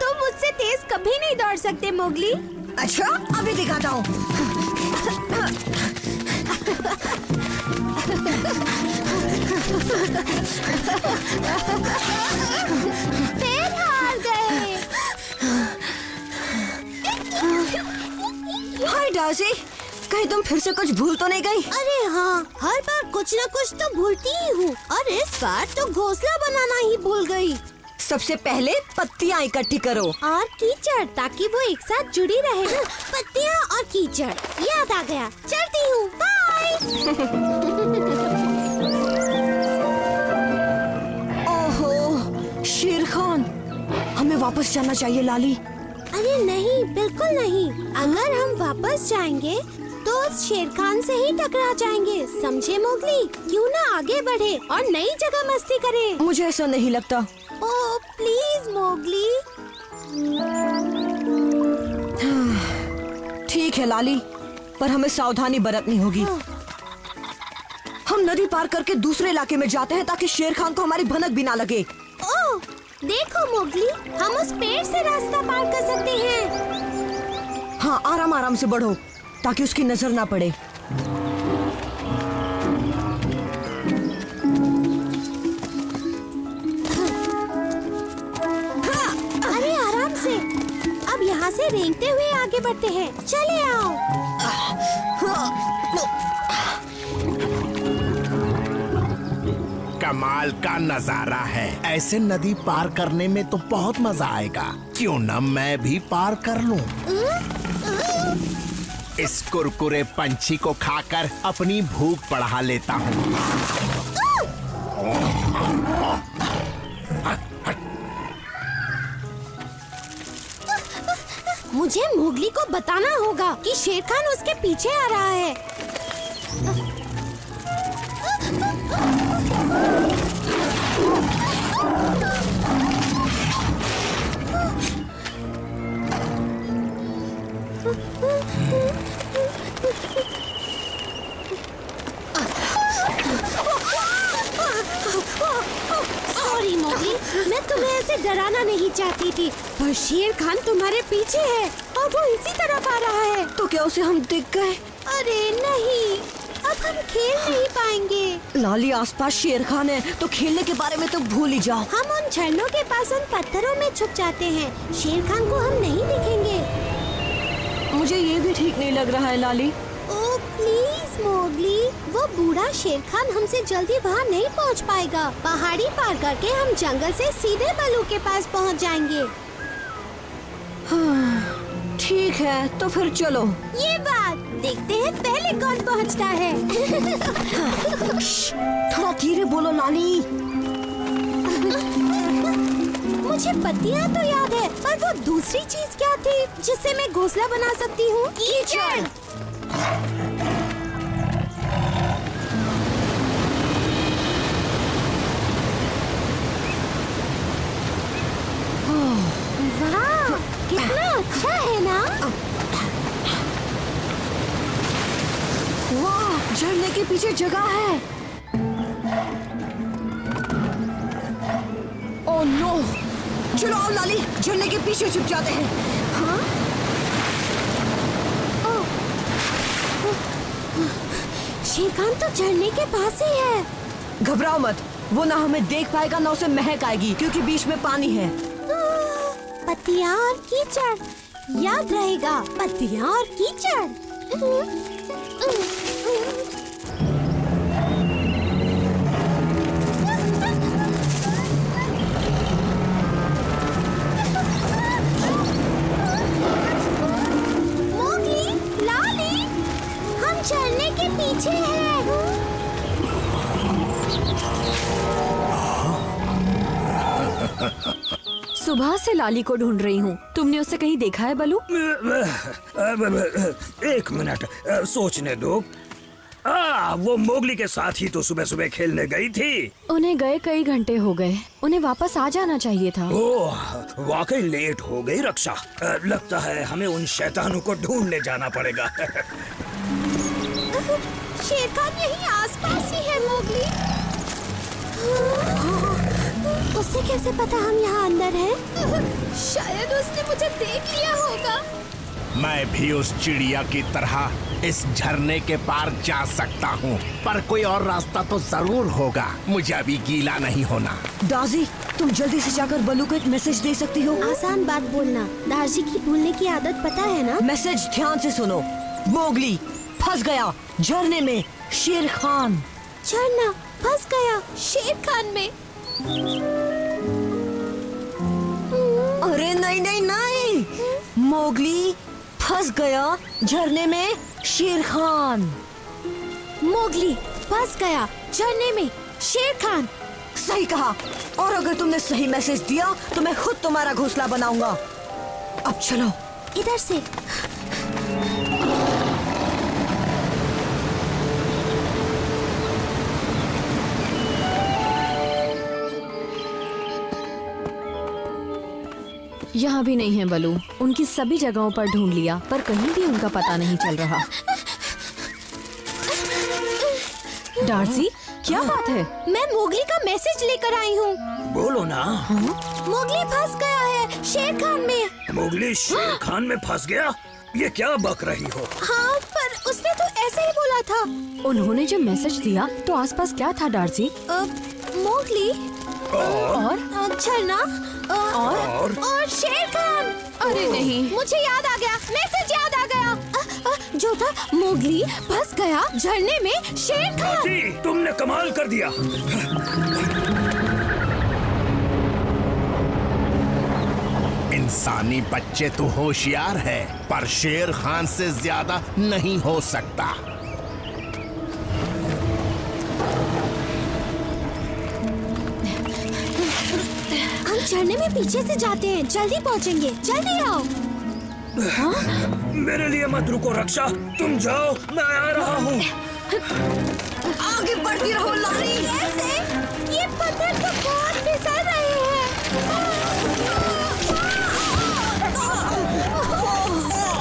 तुम मुझसे तेज कभी नहीं दौड़ सकते मोगली। अच्छा, अभी दिखाता हूँ। फिर हार गए। हाय डार्सी, कहीं तुम फिर से कुछ भूल तो नहीं गई? अरे हाँ, हर बार कुछ न कुछ तो भूलती ही हूँ, और इस बार तो घोंसला बनाना ही भूल गई। सबसे पहले पत्तियाँ इकट्ठी करो और कीचड़, ताकि वो एक साथ जुड़ी रहे ना। पत्तियाँ और कीचड़, याद आ गया। चलती हूँ, बाय। ओहो, शेर खान, हमें वापस जाना चाहिए लाली। अरे नहीं, बिल्कुल नहीं। अगर हम वापस जाएंगे तो उस शेर खान से ही टकरा जाएंगे, समझे मोगली? क्यों ना आगे बढ़े और नई जगह मस्ती करें। मुझे ऐसा नहीं लगता। Oh please Mowgli. ठीक है लाली, पर हमें सावधानी बरतनी होगी। हम नदी पार करके दूसरे इलाके में जाते हैं ताकि शेर खान को हमारी भनक भी ना लगे। ओह देखो मोगली, हम उस पेड़ से रास्ता पार कर सकते हैं। हाँ, आराम आराम से बढ़ो ताकि उसकी नजर ना पड़े। अरे आराम से। अब यहाँ से रेंगते हुए आगे बढ़ते हैं। चले आओ। कमाल का नजारा है। ऐसे नदी पार करने में तो बहुत मजा आएगा। क्यों न मैं भी पार कर लूं। इस कुरकुरे पंछी को खाकर अपनी भूख बढ़ा लेता हूँ। मुझे मोगली को बताना होगा कि शेर खान उसके पीछे आ रहा है। सॉरी मोगली, मैं तुम्हें ऐसे डराना नहीं चाहती थी, पर शेर खान तुम्हारे पीछे है और वो इसी तरफ आ रहा है। तो क्या उसे हम दिख गए? अरे नहीं, अब हम खेल नहीं पाएंगे। लाली, आसपास शेर खान है तो खेलने के बारे में तो भूल ही जाओ। हम उन झरनों के पास उन पत्थरों में छुप जाते हैं। शेर खान को हम नहीं दिखेंगे। मुझे ये भी ठीक नहीं लग रहा है लाली। ओह प्लीज मोगली, वो बूढ़ा शेर खान हमसे जल्दी वहाँ नहीं पहुँच पाएगा। पहाड़ी पार करके हम जंगल से सीधे बलू के पास पहुँच जाएंगे। हाँ, ठीक है, तो फिर चलो। ये बात देखते हैं पहले कौन पहुँचता है। थोड़ा धीरे बोलो लाली। मुझे पत्तियाँ तो याद है, पर वो दूसरी चीज क्या थी जिससे मैं घोंसला बना सकती हूँ? कीचड़। वाह, कितना अच्छा है ना? वाह, झरने के पीछे जगह है। ओह नो, चलो आओ लाली, झरने के पीछे छुप जाते हैं। हाँ? शेर खान तो झरने के पास ही है। घबराओ मत, वो ना हमें देख पाएगा ना उसे महक आएगी, क्योंकि बीच में पानी है। पत्तियाँ और कीचड़, याद रहेगा, पत्तियाँ और कीचड़। मोगली, लाली, हम झरने के पीछे हैं। सुबह से लाली को ढूंढ रही हूँ। तुमने उसे कहीं देखा है बलू? एक मिनट, सोचने दो। वो मोगली के साथ ही तो सुबह सुबह खेलने गई थी। उन्हें गए कई घंटे हो गए, उन्हें वापस आ जाना चाहिए था। ओह, वाकई लेट हो गई रक्षा। लगता है हमें उन शैतानों को ढूंढने जाना पड़ेगा। शेर खान यहीं आसपास ही है मोगली। उसे कैसे पता हम यहाँ अंदर हैं? शायद उसने मुझे देख लिया होगा। मैं भी उस चिड़िया की तरह इस झरने के पार जा सकता हूँ, पर कोई और रास्ता तो जरूर होगा। मुझे अभी गीला नहीं होना। दाजी, तुम जल्दी से जाकर बलू को एक मैसेज दे सकती हो? आसान बात बोलना, दार्जी की भूलने की आदत पता है ना? मैसेज ध्यान से सुनो। मोगली फंस गया झरने में शेर खान। झरना फंस गया शेर खान में। अरे नहीं नहीं नहीं, मोगली फंस गया झरने में शेर खान। मोगली फंस गया झरने में शेर खान। सही कहा। और अगर तुमने सही मैसेज दिया तो मैं खुद तुम्हारा घोंसला बनाऊंगा। अब चलो इधर से। यहाँ भी नहीं है बलू। उनकी सभी जगहों पर ढूंढ लिया पर कहीं भी उनका पता नहीं चल रहा। डार्सी, क्या बात है? मैं मोगली का मैसेज लेकर आई हूँ। बोलो ना। मोगली फंस गया है शेर खान में। मोगली शेर खान में फंस गया? ये क्या बक रही हो? हाँ, पर उसने तो ऐसे ही बोला था। उन्होंने जो मैसेज दिया तो आसपास क्या था डार्सी? मोगली और झरना और शेर खान। अरे नहीं, मुझे याद आ गया, मैसेज याद आ गया। जो था मोगली फंस गया झरने में शेर खान। जी, तुमने कमाल कर दिया। इंसानी बच्चे तो होशियार है, पर शेर खान से ज्यादा नहीं हो सकता। झरने में पीछे से जाते हैं, जल्दी पहुंचेंगे। जल्दी आओ। मेरे लिए मत रुको रक्षा, तुम जाओ, मैं आ रहा हूँ। आगे बढ़ती रहो लाली। कैसे? ये पत्थर तो बहुत फिसल रहे हैं।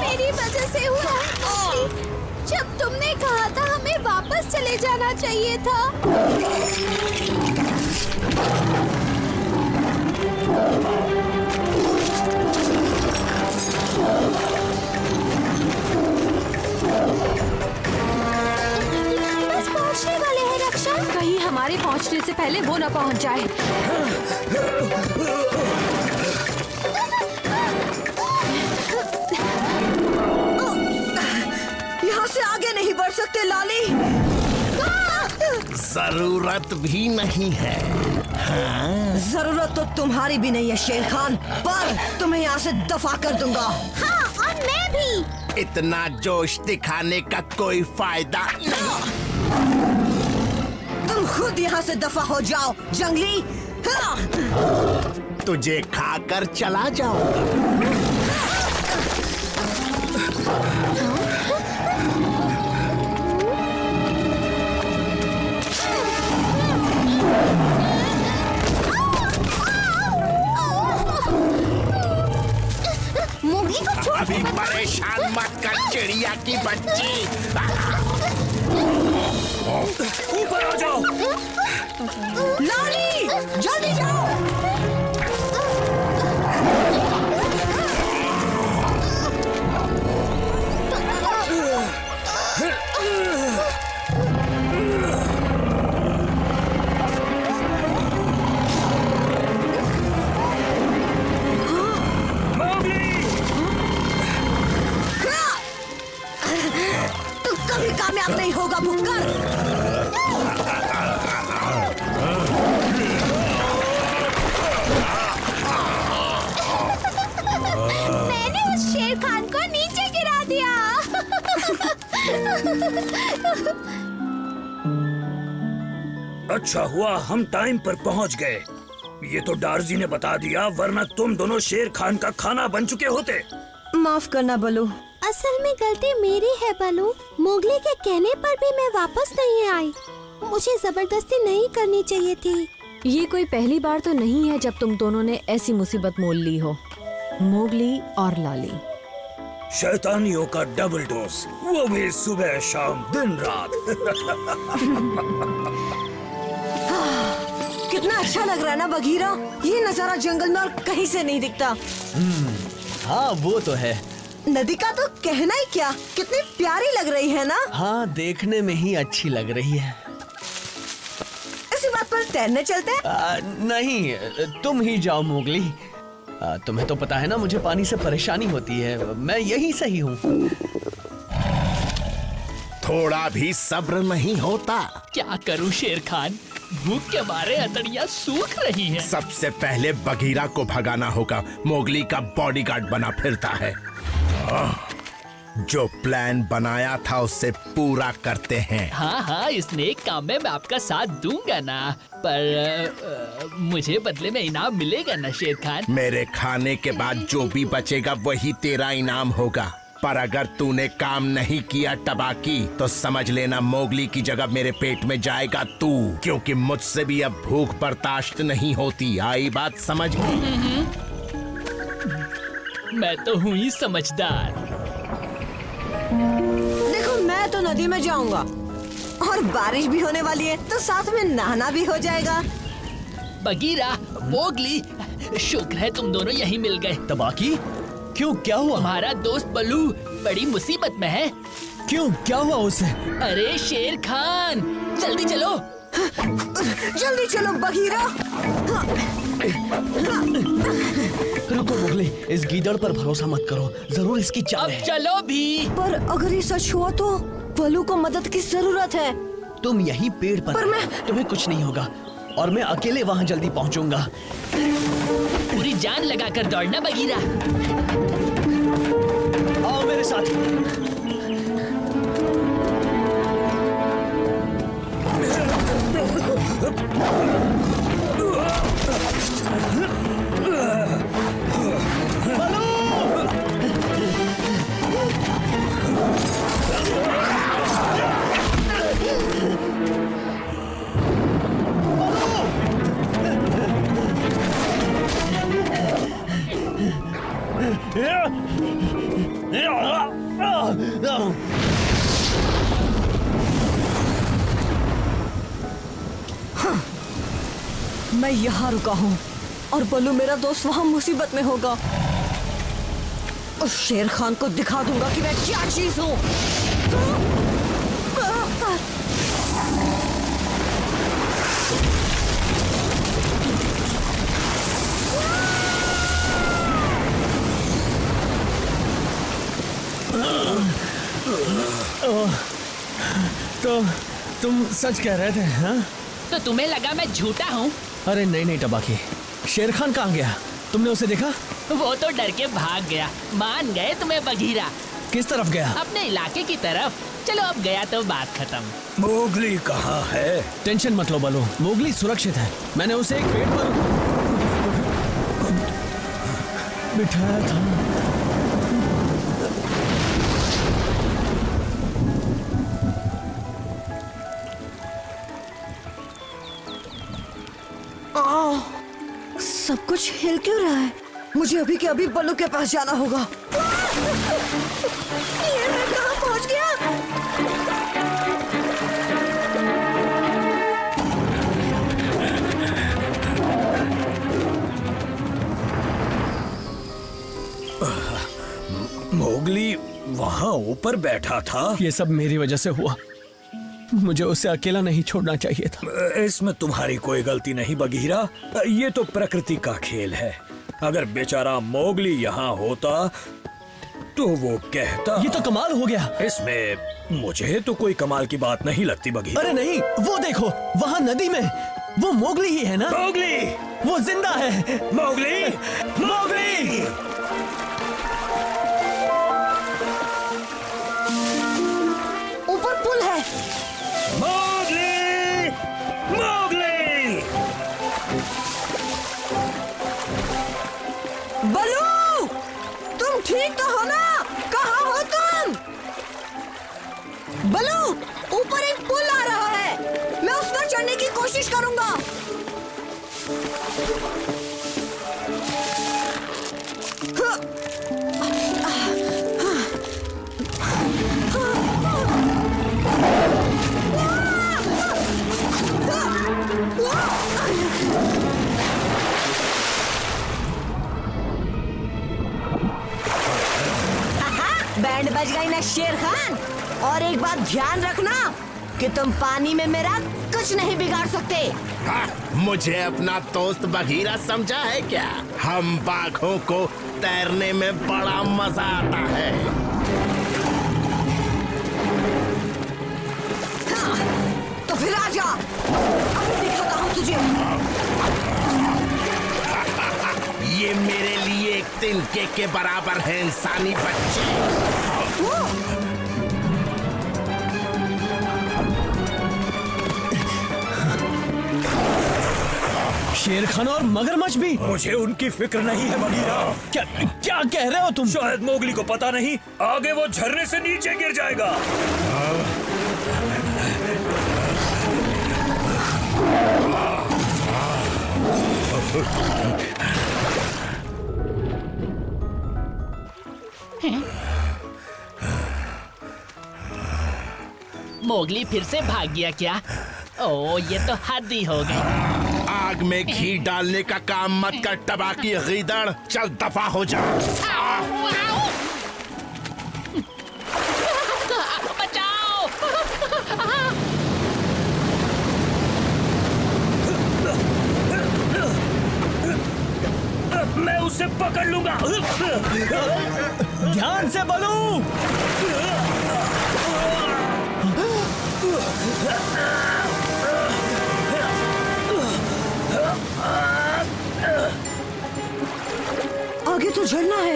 मेरी वजह से हुआ। जब तुमने कहा था हमें वापस चले जाना चाहिए था। बस पहुंचने वाले हैं रक्षा। कहीं हमारे पहुंचने से पहले वो न पहुंच जाए। यहाँ से आगे नहीं बढ़ सकते लाली। जरूरत भी नहीं है। हाँ? जरूरत तो तुम्हारी भी नहीं है शेर खान, पर तुम्हें यहाँ से दफा कर दूंगा। हाँ, और मैं भी। इतना जोश दिखाने का कोई फायदा नहीं। तुम खुद यहाँ से दफा हो जाओ जंगली। हाँ। तुझे खाकर चला जाऊंगा। मोगली को छोड़। अभी परेशान मत कर चिड़िया की बच्ची। ऊपर आ जाओ। लाली, जल्दी जाओ। कभी कामयाब नहीं होगा भुक्कर। मैंने उस शेर खान को नीचे गिरा दिया। अच्छा हुआ हम टाइम पर पहुंच गए। ये तो डार्जी ने बता दिया, वरना तुम दोनों शेर खान का खाना बन चुके होते। माफ करना बलू। असल में गलती मेरी है बलू। मोगली के कहने पर भी मैं वापस नहीं आई। मुझे जबरदस्ती नहीं करनी चाहिए थी। ये कोई पहली बार तो नहीं है जब तुम दोनों ने ऐसी मुसीबत मोल ली हो, मोगली और लाली। शैतानियों का डबल डोज, वो भी सुबह शाम दिन रात। कितना अच्छा लग रहा है ना बघीरा। ये नजारा जंगल में और कहीं से नहीं दिखता। हाँ वो तो है। नदी का तो कहना ही क्या, कितनी प्यारी लग रही है ना। हाँ देखने में ही अच्छी लग रही है। इसी बात पर तैरने चलते हैं। नहीं तुम ही जाओ मोगली। तुम्हें तो पता है ना मुझे पानी से परेशानी होती है, मैं यही सही हूँ। थोड़ा भी सब्र नहीं होता। क्या करूं शेर खान, भूख के मारे हथेलियां सूख रही हैं। सबसे पहले बघीरा को भगाना होगा, मोगली का बॉडीगार्ड बना फिरता है। जो प्लान बनाया था उससे पूरा करते हैं। हाँ इस नेक काम में मैं आपका साथ दूंगा ना, पर मुझे बदले में इनाम मिलेगा ना शेर खान। मेरे खाने के बाद जो भी बचेगा वही तेरा इनाम होगा, पर अगर तूने काम नहीं किया टबाकी तो समझ लेना मोगली की जगह मेरे पेट में जाएगा तू, क्योंकि मुझसे भी अब भूख बर्दाश्त नहीं होती। आई बात समझ में? मैं तो हूँ ही समझदार। देखो मैं तो नदी में जाऊंगा और बारिश भी होने वाली है तो साथ में नहाना भी हो जाएगा। बगीरा, मोगली, शुक्र है तुम दोनों यहीं मिल गए। तबाकी क्यों, क्या हुआ? हमारा दोस्त बलू बड़ी मुसीबत में है। क्यों, क्या हुआ उसे? अरे शेर खान जल्दी चलो। जल्दी चलो बघीरा। रुको मोगली, इस गीदड़ पर भरोसा मत करो, जरूर इसकी चाल अब है। चलो भी। पर अगर ये सच हुआ तो बलू को मदद की जरूरत है। तुम यही पेड़ पर तुम्हें कुछ नहीं होगा और मैं अकेले वहाँ जल्दी पहुँचूंगा। पूरी जान लगाकर दौड़ना बगीरा। आओ मेरे साथ। मैं यहाँ रुका हूँ और बल्लू मेरा दोस्त वहाँ मुसीबत में होगा। उस शेर खान को दिखा दूंगा कि मैं क्या चीज हूँ। तो तुम सच कह रहे थे? हाँ? तो तुम्हें लगा मैं झूठा हूँ? अरे नहीं टबाकी, शेर खान कहाँ गया? तुमने उसे देखा? वो तो डर के भाग गया। मान गए तुम्हें बघीरा। किस तरफ गया? अपने इलाके की तरफ। चलो अब गया तो बात खत्म। मोगली कहाँ है? टेंशन मत लो बलो, मोगली सुरक्षित है। मैंने उसे एक पेड़ पर बिठाया था। सब कुछ हिल क्यों रहा है? मुझे अभी के अभी बल्लू के पास जाना होगा। ये मैं कहाँ पहुँच गया? मोगली वहाँ ऊपर बैठा था। ये सब मेरी वजह से हुआ, मुझे उसे अकेला नहीं छोड़ना चाहिए था। इसमें तुम्हारी कोई गलती नहीं बघीरा, ये तो प्रकृति का खेल है। अगर बेचारा मोगली यहाँ होता तो वो कहता। ये तो कमाल हो गया। इसमें मुझे तो कोई कमाल की बात नहीं लगती बघीरा। अरे नहीं, वो देखो वहाँ नदी में वो मोगली ही है ना? मोगली, वो जिंदा है। Mowgli, Mowgli. ऊपर पुल है। Mowgli, Mowgli. बल्लू, तुम ठीक तो हो ना? कहाँ हो तुम? बल्लू, ऊपर एक पुल आ रहा है, मैं उस पर चढ़ने की कोशिश करूंगा। शेर खान, और एक बात ध्यान रखना कि तुम पानी में मेरा कुछ नहीं बिगाड़ सकते। हाँ, मुझे अपना दोस्त बघीरा समझा है क्या? हम बाघों को तैरने में बड़ा मजा आता है। हाँ, तो फिर आजा, अभी दिखाता हूँ तुझे। ये मेरे लिए एक तिनके के बराबर है इंसानी बच्चे। शेर खान और मगरमच्छ भी? मुझे उनकी फिक्र नहीं है बघीरा। क्या क्या कह रहे हो तुम? शायद मोगली को पता नहीं, आगे वो झरने से नीचे गिर जाएगा। मोगली फिर से भाग गया क्या? ओ, ये तो हद ही हो गई। आग में घी डालने का काम मत कर टबाकी गीदड़, चल दफा हो जा। बचाओ! मैं उसे पकड़ लूंगा। ध्यान से बलू। आगे तो झरना है।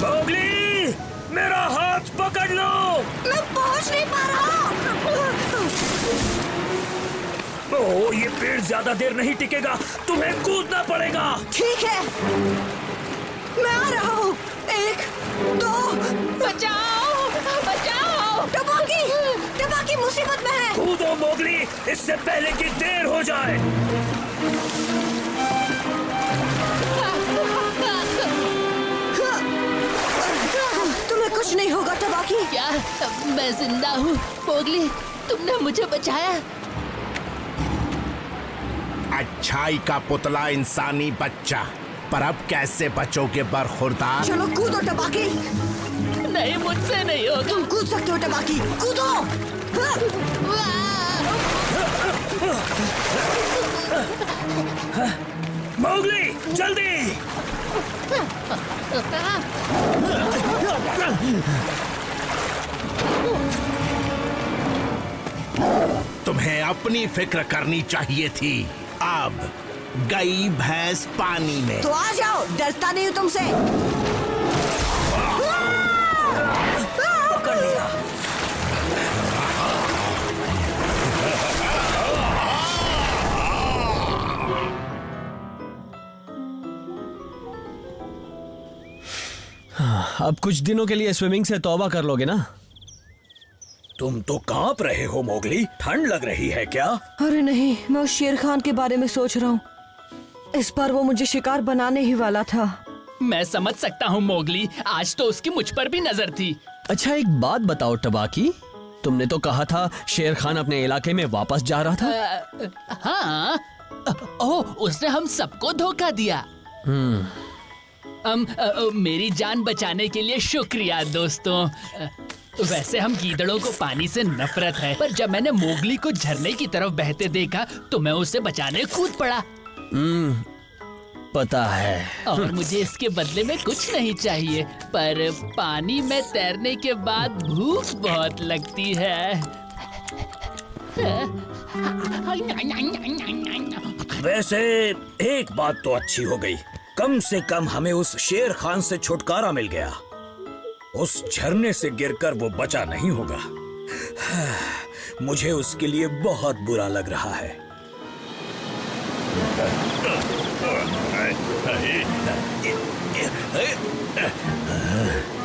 मोगली, मेरा हाथ पकड़ लो। मैं पहुंच नहीं पा रहा। ओह, ये पेड़ ज्यादा देर नहीं टिकेगा, तुम्हें कूदना पड़ेगा। ठीक है, मैं आ रहा हूँ। 1, 2, बचाओ! बचाओ! टबाकी, टबाकी मुसीबत में है। कूदो मोगली, इससे पहले कि देर हो जाए। तुम्हें कुछ नहीं होगा टबाकी। क्या मैं जिंदा हूँ? मोगली, तुमने मुझे बचाया। अच्छाई का पुतला इंसानी बच्चा, पर अब कैसे बचोगे बरखुरदार? चलो कूदो टबाकी। नहीं, मुझसे नहीं होगा। तुम कूद सकते हो टबाकी, कूदो। मोगली, जल्दी। तुम्हें अपनी फिक्र करनी चाहिए थी। अब गई भैंस पानी में। तो आ जाओ, डरता नहीं हूँ तुमसे। पकड़ लिया। अब कुछ दिनों के लिए स्विमिंग से तौबा कर लोगे ना? तुम तो कांप रहे हो मोगली, ठंड लग रही है क्या? अरे नहीं, मैं उस शेर खान के बारे में सोच रहा हूँ। इस बार वो मुझे शिकार बनाने ही वाला था। मैं समझ सकता हूँ मोगली, आज तो उसकी मुझ पर भी नजर थी। अच्छा, एक बात बताओ टबाकी, तुमने तो कहा था शेर खान अपने इलाके में वापस जा रहा था। हाँ, ओह, उसने हम सबको धोखा दिया। मेरी जान बचाने के लिए शुक्रिया दोस्तों। वैसे हम गीदड़ों को पानी से नफरत है, पर जब मैंने मोगली को झरने की तरफ बहते देखा तो मैं उसे बचाने कूद पड़ा। पता है। और मुझे इसके बदले में कुछ नहीं चाहिए, पर पानी में तैरने के बाद भूख बहुत लगती है। वैसे एक बात तो अच्छी हो गई, कम से कम हमें उस शेर खान से छुटकारा मिल गया। उस झरने से गिरकर वो बचा नहीं होगा। मुझे उसके लिए बहुत बुरा लग रहा है।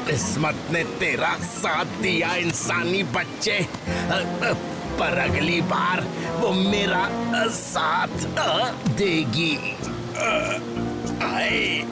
किस्मत ने तेरा साथ दिया इंसानी बच्चे, पर अगली बार वो मेरा साथ देगी। आए